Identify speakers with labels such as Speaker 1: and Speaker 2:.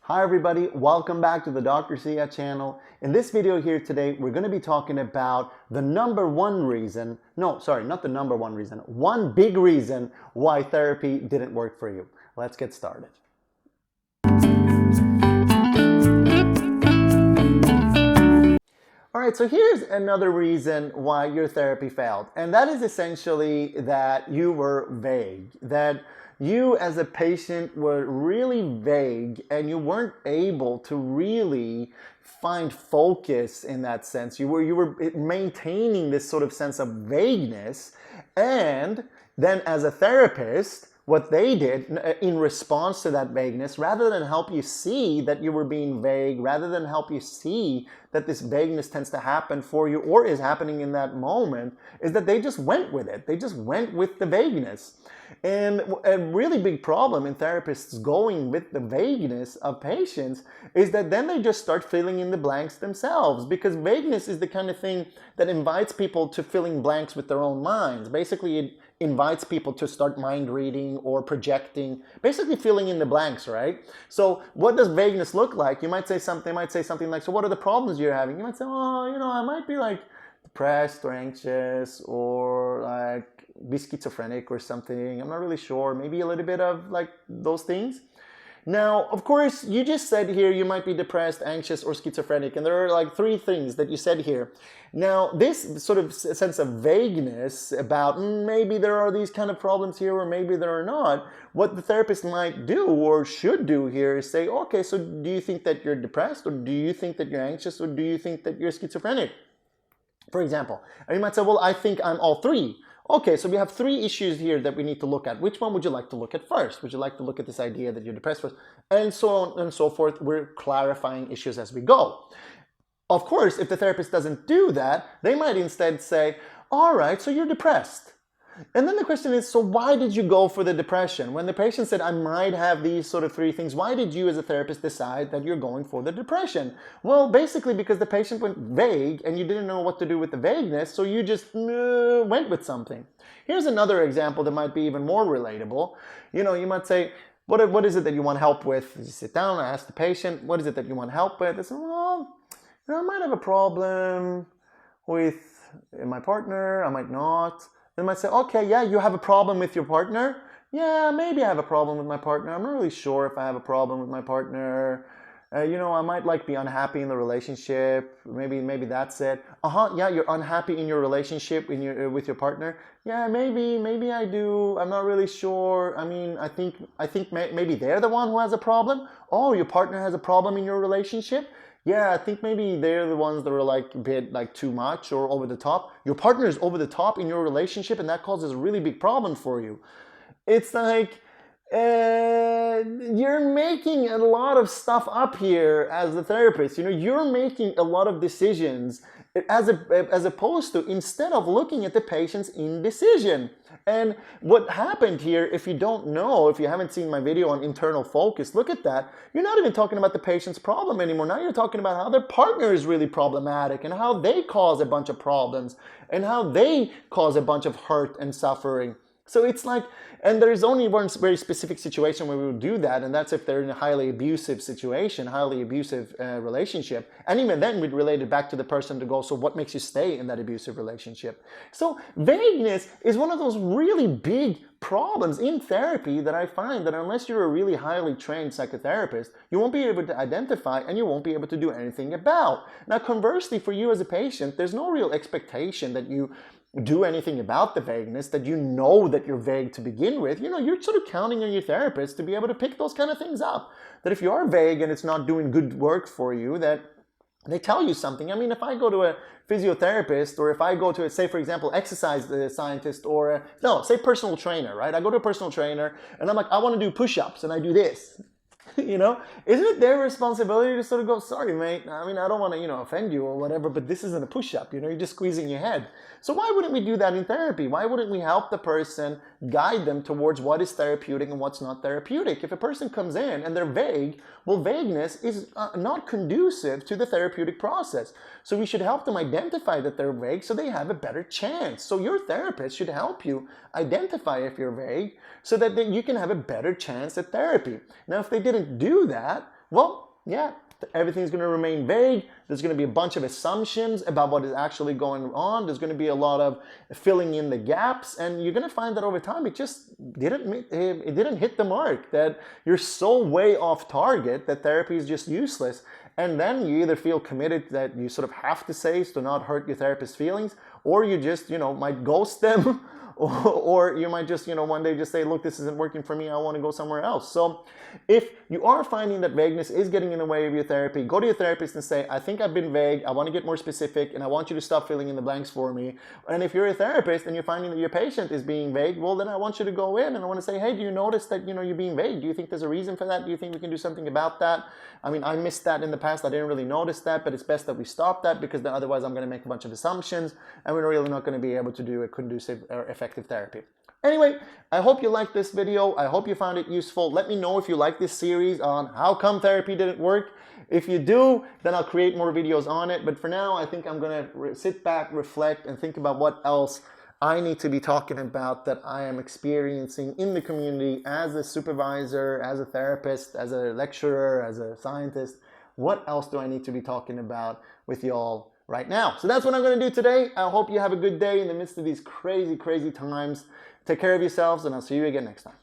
Speaker 1: Hi everybody, welcome back to the Dr. Sia channel. In this video here today, we're going to be talking about the number one reason, no, sorry, not the number one reason, one big reason why therapy didn't work for you. Let's get started. All right, so here's another reason why your therapy failed, and that is essentially that you were vague, that you as a patient were really vague and you weren't able to really find focus in that sense. You were maintaining this sort of sense of vagueness, and then as a therapist, what they did in response to that vagueness, rather than help you see that you were being vague, rather than help you see that this vagueness tends to happen for you or is happening in that moment, is that they just went with it. They just went with the vagueness. And a really big problem in therapists going with the vagueness of patients is that then they just start filling in the blanks themselves, because vagueness is the kind of thing that invites people to filling blanks with their own minds. Basically, it invites people to start mind reading or projecting, basically filling in the blanks, right? So what does vagueness look like? You might say something, like, so what are the problems you're having? You might say, oh, I might be like depressed or anxious or like be schizophrenic or something. I'm not really sure. Maybe a little bit of like those things. Now, of course, you just said here you might be depressed, anxious, or schizophrenic, and there are like three things that you said here. Now, this sort of sense of vagueness about maybe there are these kind of problems here or maybe there are not, what the therapist might do or should do here is say, okay, so do you think that you're depressed, or do you think that you're anxious, or do you think that you're schizophrenic? For example, and you might say, well, I think I'm all three. Okay, so we have three issues here that we need to look at. Which one would you like to look at first? Would you like to look at this idea that you're depressed first? And so on and so forth. We're clarifying issues as we go. Of course, if the therapist doesn't do that, they might instead say, all right, so you're depressed. And then the question is, so why did you go for the depression? When the patient said, I might have these sort of three things, why did you as a therapist decide that you're going for the depression? Well, basically because the patient went vague and you didn't know what to do with the vagueness, so you just went with something. Here's another example that might be even more relatable. You might say, what is it that you want help with? You sit down and ask the patient, what is it that you want help with? They say, well, I might have a problem with my partner, I might not. They might say, okay, yeah, you have a problem with your partner? Yeah, maybe I have a problem with my partner. I'm not really sure if I have a problem with my partner. I might like be unhappy in the relationship. Maybe that's it. Yeah, you're unhappy in your relationship with your partner. Yeah, maybe I do. I'm not really sure. I mean, I think maybe they're the one who has a problem. Oh, your partner has a problem in your relationship? Yeah, I think maybe they're the ones that are like a bit like too much or over the top. Your partner is over the top in your relationship, and that causes a really big problem for you. It's like you're making a lot of stuff up here as the therapist. You're making a lot of decisions as opposed to, instead of looking at the patient's indecision. And what happened here, if you don't know, if you haven't seen my video on internal focus, look at that. You're not even talking about the patient's problem anymore. Now you're talking about how their partner is really problematic and how they cause a bunch of problems and how they cause a bunch of hurt and suffering. So it's like, and there's only one very specific situation where we would do that, and that's if they're in a highly abusive situation, highly abusive relationship. And even then we'd relate it back to the person to go, so what makes you stay in that abusive relationship? So vagueness is one of those really big problems in therapy that I find that unless you're a really highly trained psychotherapist, you won't be able to identify and you won't be able to do anything about. Now, conversely, for you as a patient, there's no real expectation that you do anything about the vagueness, that you know that you're vague to begin with. You're sort of counting on your therapist to be able to pick those kind of things up. That if you are vague and it's not doing good work for you, that they tell you something. I mean, if I go to a physiotherapist, or if I go to, say, for example, exercise scientist, or say personal trainer, right? I go to a personal trainer and I'm like, I want to do push-ups, and I do this. Isn't it their responsibility to sort of go, sorry, mate, I mean, I don't want to, offend you or whatever, but this isn't a push-up, you're just squeezing your head. So why wouldn't we do that in therapy? Why wouldn't we help the person, guide them towards what is therapeutic and what's not therapeutic? If a person comes in and they're vague, well, vagueness is not conducive to the therapeutic process. So we should help them identify that they're vague so they have a better chance. So your therapist should help you identify if you're vague so that you can have a better chance at therapy. Now, if they didn't do that, well, yeah, everything's going to remain vague. There's going to be a bunch of assumptions about what is actually going on. There's going to be a lot of filling in the gaps, and you're going to find that over time it just didn't hit the mark, that you're so way off target that therapy is just useless. And then you either feel committed that you sort of have to say to not hurt your therapist's feelings, or you just, might ghost them, or you might just, one day just say, look, this isn't working for me, I want to go somewhere else. So if you are finding that vagueness is getting in the way of your therapy, go to your therapist and say, I think I've been vague, I want to get more specific, and I want you to stop filling in the blanks for me. And if you're a therapist and you're finding that your patient is being vague, well, then I want you to go in and I want to say, hey, do you notice that, you're being vague? Do you think there's a reason for that? Do you think we can do something about that? I mean, I missed that in the past. I didn't really notice that, but it's best that we stop that, because then otherwise I'm going to make a bunch of assumptions and we're really not going to be able to do a conducive or effective therapy. Anyway, I hope you liked this video. I hope you found it useful. Let me know if you like this series on how come therapy didn't work. If you do, then I'll create more videos on it. But for now, I think I'm going to sit back, reflect, and think about what else I need to be talking about that I am experiencing in the community as a supervisor, as a therapist, as a lecturer, as a scientist. What else do I need to be talking about with y'all right now? So that's what I'm going to do today. I hope you have a good day in the midst of these crazy, crazy times. Take care of yourselves, and I'll see you again next time.